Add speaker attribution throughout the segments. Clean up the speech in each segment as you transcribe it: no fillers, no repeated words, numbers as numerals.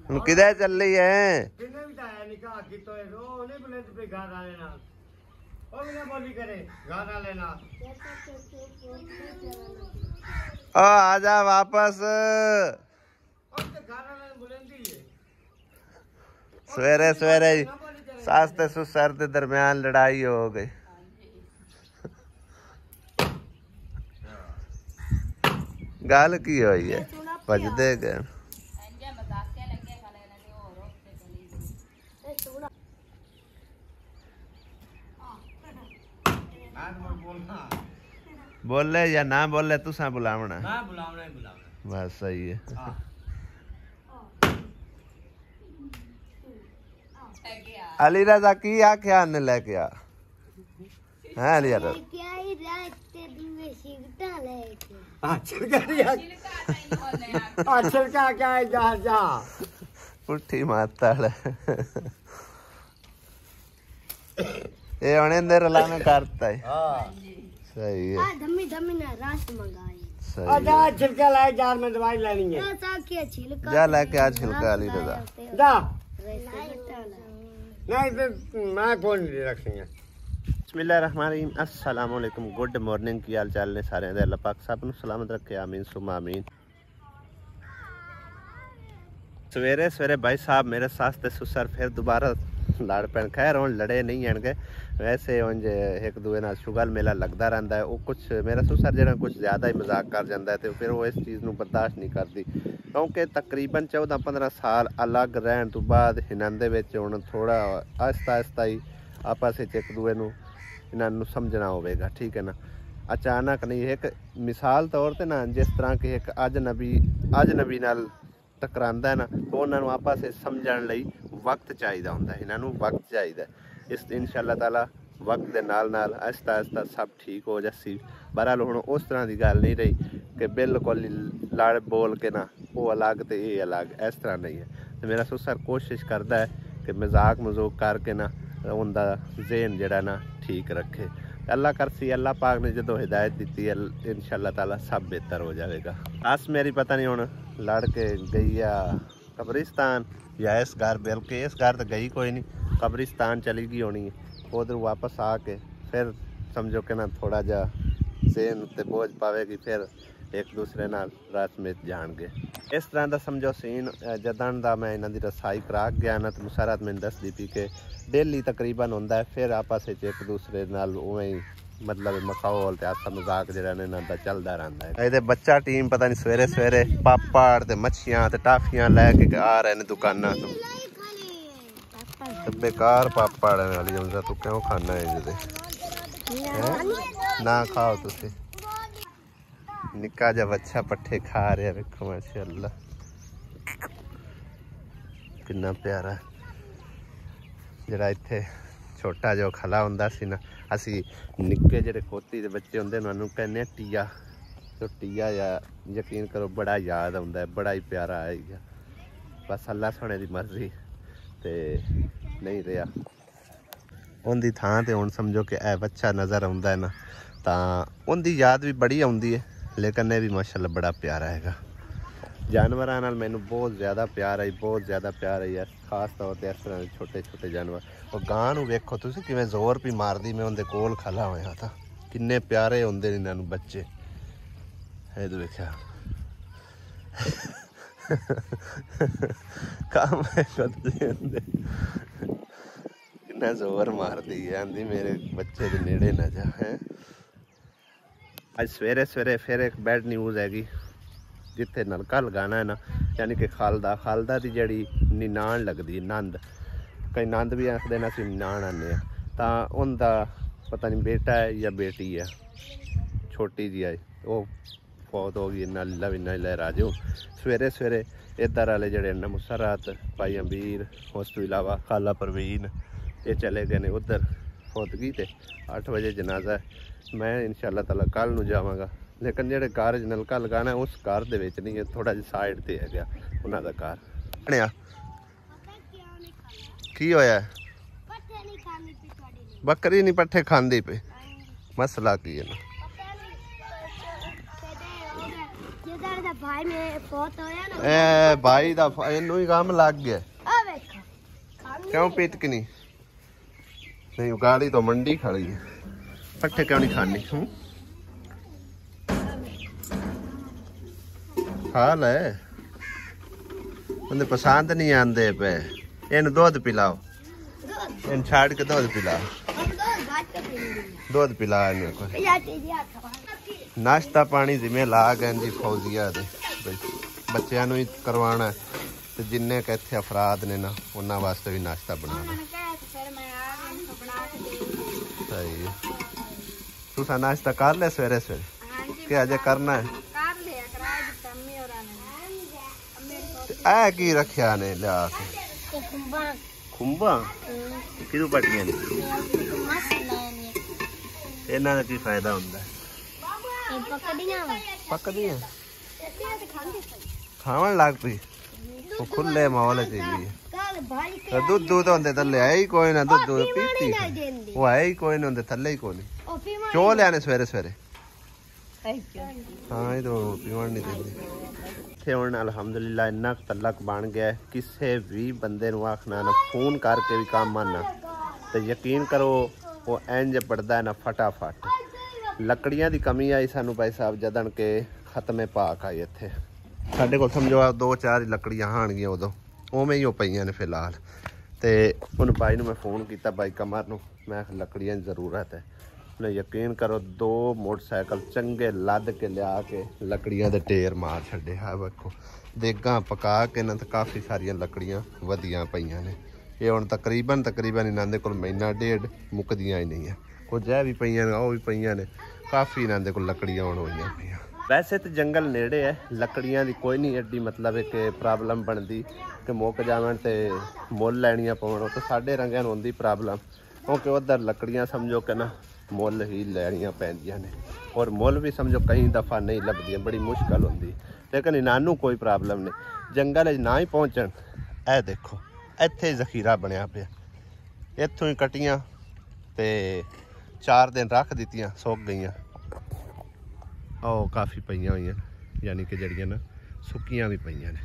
Speaker 1: ਹੁਣ ਕਿਧਰ ਚੱਲੀ ਐ?
Speaker 2: ਕਿੰਨੇ ਵੀ ਤਾਂ ਆਇਆ ਨਿਕਾਹ ਕੀਤਾ ਉਹ ਨਹੀਂ ਬੁਲੇ ਤੇ ਘਰ ਵਾਲੇ ਨਾਲ ਉਹ ਵੀ ਨਾ ਬੋਲੀ ਕਰੇ ਘਰ ਵਾਲੇ ਨਾਲ
Speaker 1: आ जा वापस। सवेरे सवेरे सास ते ससुर के दरम्यान लड़ाई हो गई। गल की हुई है? भजदे गए। बोले या ना बोले तुसा बुलावना? बस सही है। अली रजा की आख्या ने लेके आ है अली रजा
Speaker 2: छिलका क्या है जा जा
Speaker 1: पुट्ठी माता ये होने अंदर लाना करता है। सही है।
Speaker 3: धम्मी धम्मी ने रात मंगाई।
Speaker 2: जा छिलका लाए जार में दवाई लेनी है।
Speaker 1: जा लेके आ छिलका अली रजा
Speaker 2: जा नहीं तो मैं कौन नहीं रखेंगे।
Speaker 1: बिस्मिल्लाहिर्रहमानिर्रहीम अस्सलाम वालेकुम गुड मॉर्निंग की हाल चाल ने सारे दे अल्लाह पाक सब नूं सलामत रखे आमीन सुमा आमीन। सवेरे सवेरे भाई साहब मेरे सास ते ससुर फिर दोबारा लड़ पैन। खैर हुण लड़े नहीं आणगे वैसे उंज एक दूए नाल शुगल मेला लगता रहता है। वो कुछ मेरा ससुर जिहड़ा कुछ ज़्यादा ही मजाक कर जाता है तो फिर वो इस चीज़ नूं बर्दाश्त नहीं करती क्योंकि तकरीबन 14-15 साल अलग रहन तो बाद इन्हां दे विच हुण थोड़ा आहिस्ता आहिस्ता ही आपस विच एक दूए नूं इन्हां नूं समझना होवेगा। ठीक है ना। अचानक नहीं एक मिसाल तौर पर ना जिस तरह कि एक अजनबी नाल टकरांदा है ना तो उन्होंने आपस समझण लई वक्त चाहिए होंदा है। इन्हां नूं वक्त चाहिए इस इंशाअल्लाह ताला वक्त के नाल नाल आहिस्ता आहिस्ता सब ठीक हो जासी। बहरहाल हुण उस तरह की गल नहीं रही कि बिल्कुल लड़ बोल के ना वो अलग तो ये अलग इस तरह नहीं है। तो मेरा ससुर कोशिश करता है कि मजाक मजूक करके ना उनका ज़हन जिहड़ा ना ठीक रखे। अल्लाह करसी अल्लाह पाक ने जो हिदायत दी है इंशाअल्लाह ताला सब बेहतर हो जाएगा। आस मेरी पता नहीं हुण लड़ के गई या कब्रिस्तान या इस घर, बल्कि इस घर तो गई कोई नहीं कब्रिस्तान चली गई होनी है। उधर वापस आके फिर समझो कि ना थोड़ा जा सेन उत्ते बोझ पावेगी फिर एक दूसरे नाल रात में जाणगे। इस तरह का समझो सीन जदन का मैं इन्हां दी रसाई करा गया ना तो मुसरत मैंने दसदी पी के डेली तकरीबन होंदा है फिर आपस में एक दूसरे नाल उवें ही मतलब मखौल ते हासा मजाक जिहड़ा इन्हां दा चलदा रहंदा है। इहदे बच्चा टीम पता नहीं सवेरे सवेरे पापड़ ते मच्छियां ते टाफियां लैके आ रहे ने दुकानां तो बेकार पापड़ वाली हमजा तू क्यों खाना है जिदे ना खाओ तुसी। निक्का जा बच्चा पट्ठे खा रहा वेखो माशाअल्लाह कितना प्यारा। जिहड़ा इत्थे छोटा जो खला हुंदा सी ना असी निक्के जिहड़े खोती दे बच्चे हुंदे ने उन्होंने कहने टिया तो टिया या यकीन करो बड़ा याद आउंदा है बड़ा ही प्यारा है। बस अल्लाह सोने दी मर्जी ते नहीं रहा उनकी थां ते हुण समझो कि ए बच्चा नज़र आउंदा है ना तां उनकी याद भी बड़ी आउंदी है लेकिन ये भी माशाअल्लाह बड़ा प्यारा है। जानवरां नाल मैनू बहुत ज़्यादा प्यार है बहुत ज़्यादा प्यार है खास तौर पर इस तरह छोटे छोटे जानवर। और गां नूं वेखो तुसीं किवें जोर भी मारदी मैं उनके कोल खला होया था किन्ने प्यारे हुंदे ने इन्हां नूं बच्चे। ये तो वेख्या काम करदे हुंदे किन्ना जोर मारदी है आंदी मेरे बच्चे के नेड़े ना जा है। अज सवेरे सवेरे फिर एक बैड न्यूज़ हैगी जिथे नलका लगाना है ना यानी कि खालदा की जड़ी निनान लगती नंद कई नंद भी आखते ना असं निनान आने तो उनका पता नहीं बेटा है या बेटी है छोटी जी है वो फौत हो गई नाला भी नाला राजू। सवेरे सवेरे इधर वाले जड़े न मुसरत भाई अमीर उस तो इलावा खाला परवीन ये चले गए ने उधर फौतगी ते 8 बजे जनाजा है। मैं इंशाअल्लाह ताला कल नूं जावांगा लेकिन जेडे घर नलका लगाना है उस घर दे विच नहीं है थोड़ा जी साइड ते है गया उन्हां दा घर बनया। की होया बकरी नहीं पट्ठे खांदी पे मसला की है ना
Speaker 3: भाई मेरे फोत होया ना
Speaker 1: ए भाई दा इनू ही काम लग गया
Speaker 3: आ देखो
Speaker 1: क्यों पीट की नहीं गाड़ी तो मंडी खड़ी है पट्ठे क्यों नहीं खानी खा ले उन्हें पसंद नहीं आते पे इन दूध पिलाओ इन छाड़ के दूध पिलाओ दूध पिला नाश्ता पानी जिमें ला गए जी फौजिया दे बच्चों ही करवाना ते जिन्ने के इत्थे अफराद ने ना उन्हां वास्ते भी नाश्ता बनाना सही है तुसा नाश्ता कर ले सवेरे सवेरे क्या अजे करना है ऐ की रखिया ने लिया के खुंबा किदू पटियां ने इन्हां दा की फायदा हुंदा है पकदियां खावन लग पई वो खुले माहौल चाहिए दूध दूध होंदे थल्ले है ही कोई ना दूध दूध पीती वो है ही कोई ना होंदे थल्ले ही कोई नहीं चो लियाने सवेरे सवेरे हाँ ये तो पीवन नहीं देंगे हुण अलहमदुलिल्लाह इन्ना तलक बन गया है किसी भी बंदे नूं आखना ना फोन करके भी काम आना तो यकीन करो वो इंज पड़ता है ना फटाफट लकड़ियां की कमी आई सानू भाई साहब जदन के खत्मे पाक आई इत्थे साडे कोल समझो 2-4 ही लकड़ियां हाणगियां उदों उवें ही पईयां ने फिलहाल ते उन भाई नूं मैं फोन किया भाई कमर नूं मैं लकड़ियां की जरूरत है उन्हें यकीन करो 2 मोटरसाइकिल चंगे लद के लिया के लकड़ियां दे ढेर मार छड्डे है वेखो देगां पका के ना तो काफ़ी सारियां लकड़ियां वधियां पईयां ने ये हुण तकरीबन इन्हां दे कोल महीना डेढ़ मुकदियां ही नहीं है कुछ है भी पईयां ने वो भी पईयां ने काफ़ी इन्हां दे कोल लकड़ियां हुण होईयां पईयां वैसे तो जंगल नेड़े है लकड़ियां दी कोई नहीं एडी मतलब कि प्रॉब्लम बनती कि मुक जावन ते मुल लैनियां पवन तो साडे रंगिਆਂ ਨੂੰ ਹੁੰਦੀ प्रॉब्लम क्योंकि उधर लकड़ियां समझो कि ना मुल ही लैनियां पैंदियां ने और मुल भी समझो कई दफ़ा नहीं लभदियां बड़ी मुश्किल होंदी लेकिन इन्हां कोई प्रॉब्लम नहीं जंगल ना ही पहुँचन ए देखो इत्थे जखीरा बनया पिया इत्थों ही कटियां ते 4 दिन रख दित्तियां सुक गईयां काफ़ी पईयां हुई यानी कि जड़ियां ना सुक्कियां भी पईयां ने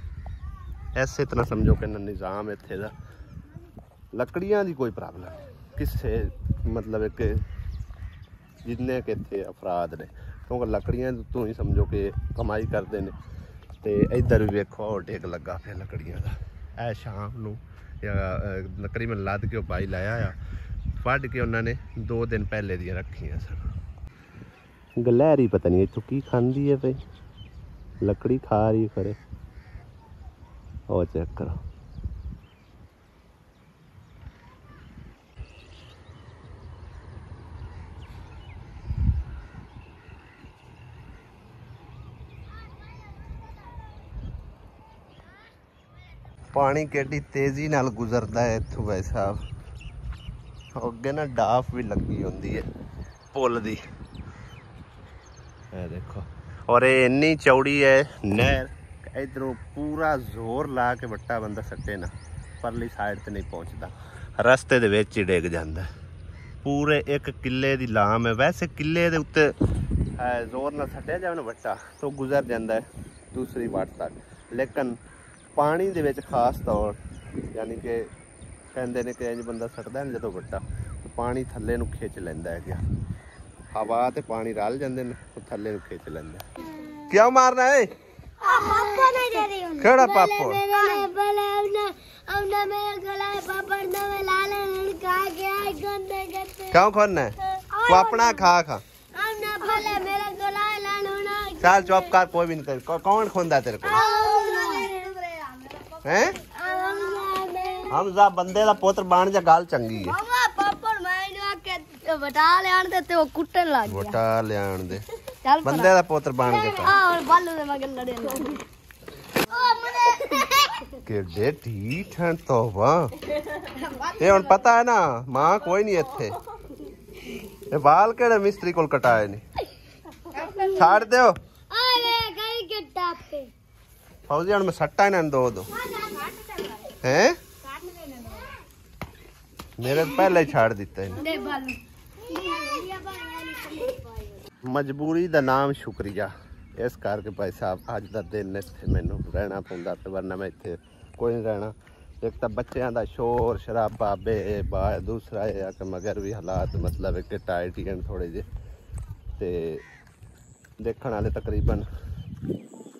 Speaker 1: इस तरह समझो कि निज़ाम इत्थे दा लकड़ियां दी कोई प्रॉब्लम किसे मतलब कि जिन्ने के इत्थे अफराद ने क्योंकि लकड़ियां तो ही समझो कि कमाई करते हैं तो इधर भी वेखो और डेग लगा पे लकड़ियां का ऐ शाम नूं या तकरीबन लद के भाई लाया आ वढ़ के उन्होंने 2 दिन पहले दी रखियां सन गलहरी पता नहीं इत्थों की खांदी है भाई लकड़ी खा रही खरे और चेक करो पानी केडी तेजी नाल गुजरता है इत्थों भाई साहब अगे ना डाफ भी लगी होंदी है पुल दी देखो और ये इन्नी चौड़ी है नहर इधरों पूरा जोर ला के वट्टा बंदा सट्टे ना परली साइड ते नहीं पहुँचता रस्ते दे विच ही डिग जांदा पूरे 1 किले दी लाम है वैसे किले दे उत्ते जोर नाल सट्टिया जाए ना वट्टा तो गुजर जांदा है दूसरी वाट तक लेकिन पानी दे विच खास तौर यानी कि कहंदे ने कि इंज बंदा सटदा है जदों वट्टा तो पानी थल्ले नूं खिच लैंदा है हवा ते पानी रल जांदे ने तो थल्ले नूं खिच लैंदा क्यों मारना है
Speaker 3: पापा नहीं दे रही हूं
Speaker 1: केड़ा पापा
Speaker 3: हमने मेरे गला पापा ने लाल का गया गंदे गंदे
Speaker 1: क्यों खोना है तू अपना खा
Speaker 3: हमने भले मेरा गला लाल होना
Speaker 1: चल चुप कर कोई भी नहीं कर कौन खोंदा तेरे को हैं हमजा बंदे दा पुत्र बन जा गल चंगी है
Speaker 3: मामा पापा मैंने आके बटा ले आन दे ते वो कुटन लग गया
Speaker 1: बटा ले आन दे बंदे दा पुत्र बन के कर
Speaker 3: और बालू दे मगन लड़े ओ मने
Speaker 1: केडे ठीक हैं तौबा ये हुन पता है ना मां कोई नहीं इत्थे ये बाल केड़े मिस्त्री कोल कटाए नहीं छाड़ दो
Speaker 3: अरे गई के टापे
Speaker 1: फौजी हुन मैं सट्टा इन्हां दो हैं मेरे पहले ही छाड़ दिता है मजबूरी दा नाम शुक्रिया इस करके भाई साहब अज का दिन इत्थे मैनू रहना पौंदा, ते वरना मैं इत्थे कोई नहीं रहना। एक तो बच्चों का शोर शराबा बा, दूसरा है कि मगर भी हालात मतलब एक टाइट ही हैं थोड़े जे, ते देखने वाले तकरीबन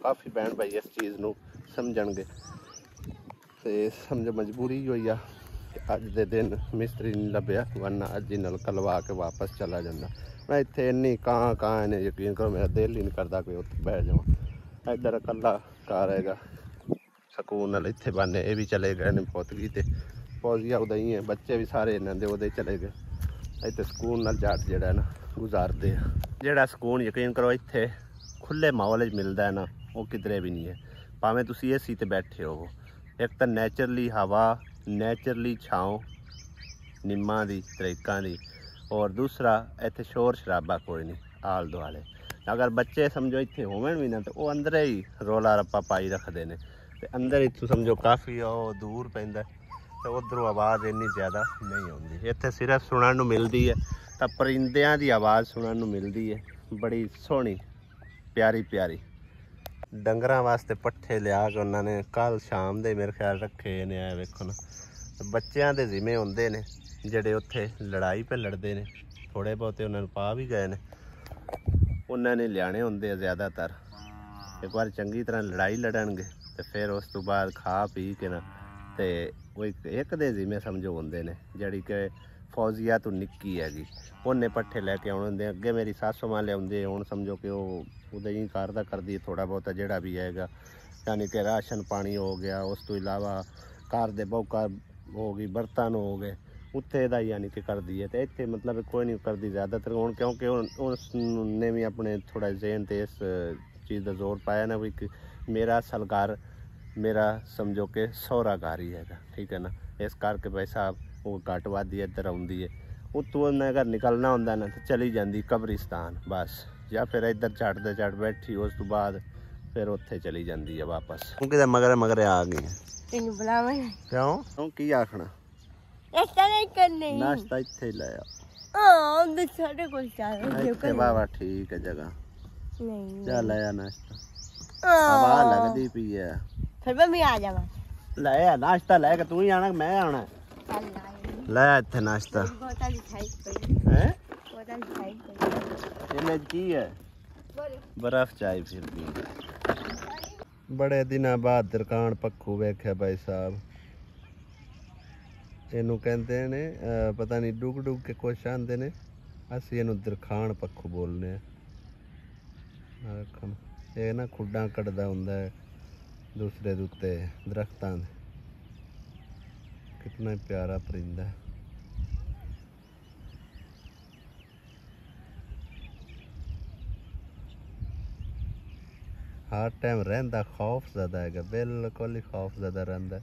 Speaker 1: काफ़ी भैन भाई इस चीज़ नू समझणगे, ते समझो मजबूरी हुई आ। अज दे दिन मिस्त्री नहीं लभ्या, वरना अज ही नलका लवा के वापस चला जाता। मैं इत्थे इन्नी कां ने यकीन करो मेरा दिल ही नहीं करता कोई उत्थे बैठ जावां। इधर कल्ला घर हैगा सकून नाल, इत्थे बने ये भी चले गए ने पोतगी ते फौजिया उदा ही है, बच्चे भी सारे इन्हां दे उदे चले गए। इत्थे सकून नाल जट जेहड़ा है ना गुजारदे आ। जेहड़ा सकून यकीन करो इत्थे खुले माहौल च मिलदा है ना, वो किधरे भी नहीं है। भावें तुसीं एसी ते बैठे हो, एक तो नैचुरली हवा, नैचुरली छाँव निम्मा दी तरीकां दी, और दूसरा इत्थे शोर शराबा कोई नहीं आल दुआले। अगर बच्चे समझो इत्थे होवन भी ना तो वो अंदर ही रौला रप्पा पाई रखते हैं, तो अंदर इत्थों समझो काफ़ी दूर पैंदा, तो उधरों आवाज़ इन्नी ज़्यादा नहीं आती। इत्थे सिर्फ सुनने नूं मिलती है तो परिंदियां दी आवाज़ सुनने नूं मिलती है, बड़ी सोहनी प्यारी प्यारी। डंगरां वास्ते पट्ठे लिया के उन्होंने कल शाम दे मेरे ख्याल रखे ने, वेखो ना बच्चों के जिम्मे होंदे ने ਜਿਹੜੇ ਉੱਥੇ लड़ाई पे लड़ते हैं, थोड़े बहुते उन्होंने पा भी गए ने, उन्होंने लियाने होंगे ज़्यादातर। एक बार चंगी तरह लड़ाई लड़नगे तो फिर उस तो बाद खा पी के ना तो वो एक दे जिम्मे समझो होंगे ने, जड़ी कि फौजिया तो निक्की हैगी, उन्हें पट्ठे लैके आने होंगे। अगे मेरी सासू मां लियाउंदे, हुण समझो कि वो उदे ही करदा करदी थोड़ा बहुता जिहड़ा भी हैगा, यानी कि राशन पानी हो गया, उस तो इलावा घर दे बहुका हो गई, बर्तन हो गए, उत्थे दा यानी कि कर दी है। तो इत्थे मतलब कोई नहीं करती ज़्यादातर हुण, क्योंकि उसने भी अपने थोड़ा जहन ते इस चीज़ का जोर पाया ना भी मेरा असल घर मेरा समझो कि सौरा घर ही हैगा, ठीक है ना। इस करके भाई साहब वो घट वादी इधर आउंदी है, उत्तों उन्हें अगर निकलना होंदा ना तो चली जाती कब्रिस्तान बस, या फिर इधर झट दे झट बैठी, उस तो बाद फिर उत्थे चली जाती है वापस। क्योंकि मगरे मगरे आ गई क्यों की आखना नाश्ता इत्थे ही लाया वाह ठीक है जगह चल लाया नाश्ता, हवा लगदी पई है
Speaker 3: फिर मैं आ जावा
Speaker 1: लाया नाश्ता लेके तू ही आना मैं आना लाया इत्थे नाश्ता हैं इन्हें की है बर्फ चाय फिर दी। बड़े दिनों बाद दरकान पक्खू वेख्या भाई साहब, इनू कहते ने पता नहीं डुग डुग के कुछ आते ने, असी इनू दरखान पक्खू बोलने। ये ना खुडा कटदा हुंदा है दूसरे दे उत्ते दरख्तां दे, कितना प्यारा परिंदा है। हर टाइम रहिंदा खौफ ज़्यादा है, बिल्कुल ही खौफ ज़्यादा रहिंदा है।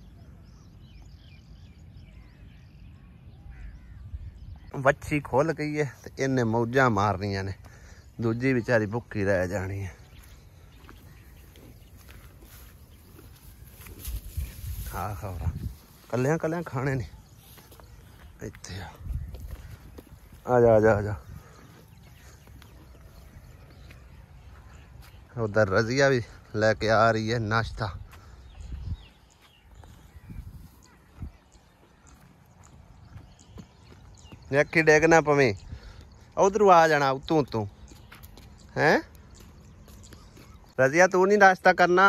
Speaker 1: वच्छी खुल गई है तो इन्हें मौजा मारनिया ने, दूजी बेचारी भुखी रह जानी है। हाँ खबरा कलियां कलियां खाने ने इत्थे आ जा आ जा आ जा। उधर रजिया भी लेके आ रही है नाश्ता। यकी डेगना पवे उधरू आ जाना उतू उतू हैं। रजिया तू नहीं नाश्ता करना,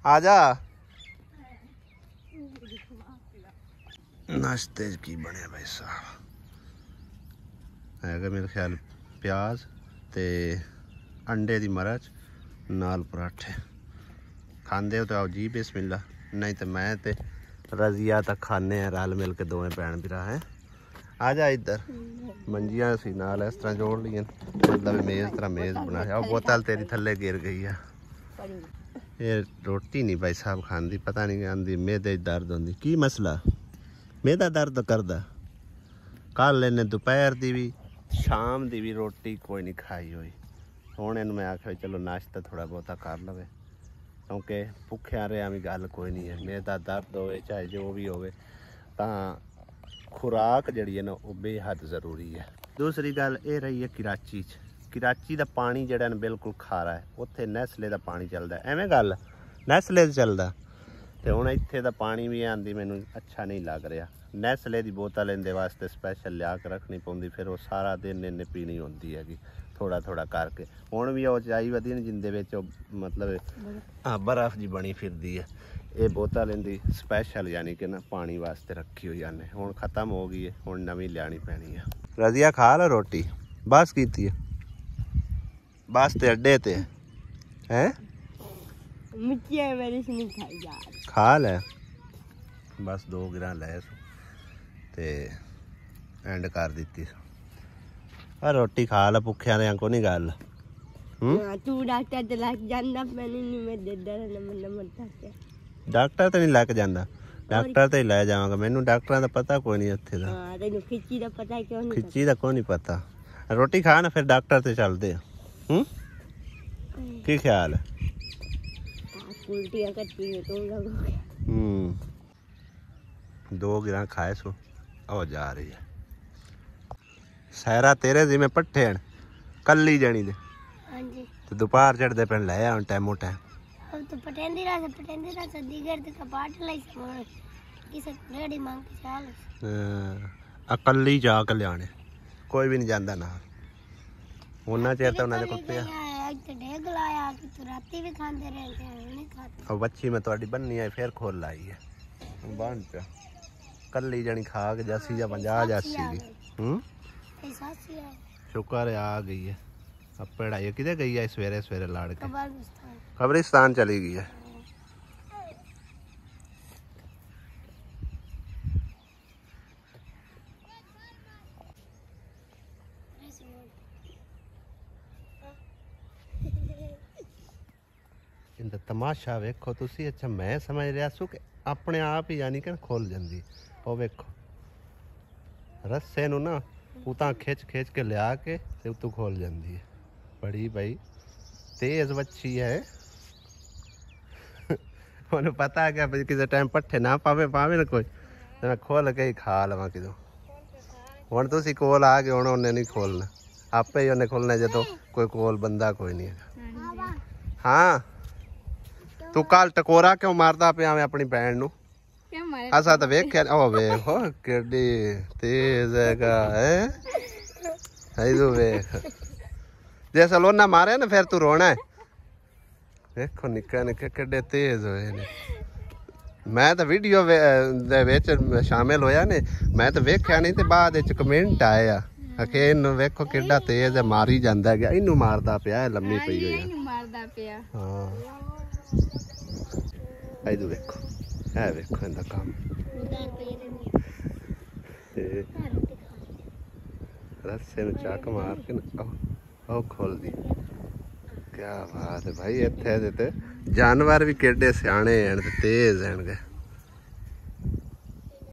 Speaker 1: आ जा। नाश्ते की बने भाई साहब है मेरे ख्याल प्याज ते अंडे दी मरच नाल पराठे खांदे हो तो आओ जी बिस्मिल्लाह, नहीं तो मैं ते रजिया तक खाने हैं रल मिल के दोवें भैन भरा हैं। आ जा इधर मंजियां सी नाल इस तरह जोड़ ली, मतलब मेज़ तरह मेज़ बनाया। बोतल तेरी थल्ले गिर गई है। ये रोटी नहीं भाई साहब खांदी, पता नहीं आंदी मेदे दर्द होंदी। की मसला मेदा दर्द करदा? कल इन्हें दोपहर की भी शाम की भी रोटी कोई नहीं खाई हुई। हुण इन्हूं मैं आख्या चलो नाश्ता थोड़ा बहुता कर लवे, क्योंकि भुखिया रहा भी गल कोई नहीं है। मेदा दर्द होवे चाहे जो भी होवे तां खुराक जिहड़ी है ना वो बेहद ज़रूरी है। दूसरी गल ये रही है कराची कराची का पानी जिहड़ा बिल्कुल खारा है, उत्थे नैसले का पानी चलता है। एवें गल नैसले चलता तो हुण इत्थे दा पानी भी आंदी मैनूं अच्छा नहीं लग रहा। नैसले की बोतल इहदे वास्ते स्पैशल लिया के रखनी पौंदी, फिर वो सारा दिन इन्ने पीनी होंदी हैगी थोड़ा थोड़ा करके। हुण भी वो चाई वधी न जिंदे विच मतलब बर्फ जी बनी फिरदी है। ये बोतल इहदी स्पैशल यानी कि ना पानी वास्ते रखी हुई है। हुण खत्म हो गई है, हुण नवीं लियानी पैनी है। रजिया खा ला रोटी, बस कीती है, बस ते अड्डे ते हैं खा ले बस 2 गिरा लै ते एंड कर दी। रोटी खा ला, भुखिया ने को नहीं गल।
Speaker 3: तू डॉक्टर ते लग जांदा, मैंने नहीं मैं दे नंबर
Speaker 1: डॉक्टर तो नहीं लैके जांदा, डॉक्टर तो ही लै जावांगा। मैनू डॉक्टरां दा पता कोई नहीं उत्थे दा।
Speaker 3: हां तैनू खिच्ची दा पता क्यों नहीं?
Speaker 1: खिच्ची दा कोई नहीं पता। रोटी खा ना फिर डॉक्टर ते चलदे। की ख्याल है?
Speaker 3: उल्टियां करती है तुम लोगों।
Speaker 1: 2 गिरा खाए सो ओ जा रही है। सहरा तेरे जिमें पट्ठे हैं कल्ली जनी दे।
Speaker 3: हां जी
Speaker 1: तो दोपहर चढ़दे पे ले आ टाइमो टाइम।
Speaker 3: अब तो पटेंदी रात दीगर ते कपाट लाई समान किसे रेडी मांग के चाल
Speaker 1: अकल्ली जा के लियाने, कोई भी नहीं जांदा ना। उन्ना चेर तो उन्हां दे कोल पिया
Speaker 3: आज तो ढेग लाया कि तू राती भी खांदे रहते हैं नहीं खाते।
Speaker 1: और बच्ची में ਤੁਹਾਡੀ ਬੰਨੀ आई फिर खोल लाई है बांध पे कल्ली जनी खा के जासी जा 50 जासी दी। शुक्र है आ गई है। अब पढ़ाई किधर गई है सवेरे सवेरे लाड़ के? कब्रिस्तान चली गई है। इनका तमाशा वेखो तुसी। अच्छा मैं समझ रहा सू कि अपने आप ही यानी कि खोल जाती। वो वेखो रस्से नू ना उतां खिच खिच के लिया के ते उतों खोल जाती है। बड़ी भाई तेज बच्ची है। उन्हें पता है कि किसी टाइम पट्ठे ना पावे पावे ना कोई तो मैं खोल के ही खा लवा किदों। हुण तुसी कोल आ गए, हुण उन्हें नहीं खोलना, आपे ही उन्हें खोलना जो कोई कोल बंदा कोई नहीं है। हाँ तू कल टकोरा क्यों मारदा पिया मैं अपनी भैन नू? असा तो वेख्या ओ वेख केडी तेज है तू वेख। जे सलोना मारे ना फिर तू रोना है। देखो निक्के निक्के केडे तेज होए ने। मैं तो वीडियो दे विच शामिल होया ने, मैं तो वेख्या नहीं, तो बाद विच कमेंट आया कि इनू वेखो केडा तेज है, मारी जांदा है, इनू मारदा पिया है लम्मी पई होई है। हां इधर वेखो है वेखो इंदा काम रस्से में चाक मार के ना खोल दी। क्या बात है भाई। इत्थे दे ते जानवर भी केडे सियाणे हैं ते तेज हैं।